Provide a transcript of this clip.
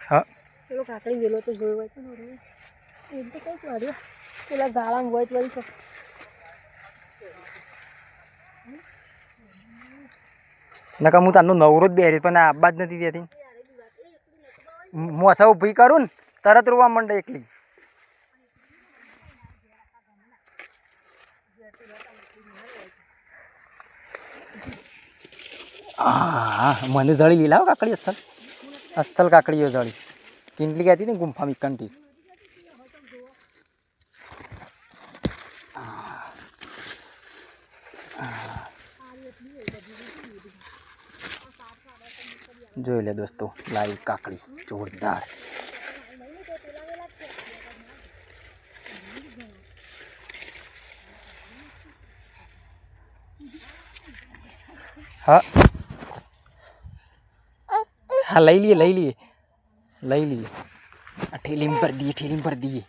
હા પેલો કાકડી વેલો તો જોયો હોય પણ એમ તો કઈ પડ્યો પેલા ગાળામાં હોય વળી તો નકા હું તારનો નવરો જ બેરી પણ આ આબાજ નથી દેતી મોસા ઊભી કરું ને તરત રોવા માંડે એકલી હા મને જળી લીલા કાકડી અસલ કાકડીઓ જળી ચીંટલી કહેતી ને ગુંફા મિકનથી જોઈ લે દોસ્તો લાવી કાકડી જોરદાર હા હા લઈ લઈએ આ ઠેલીમાં ભર દઈએ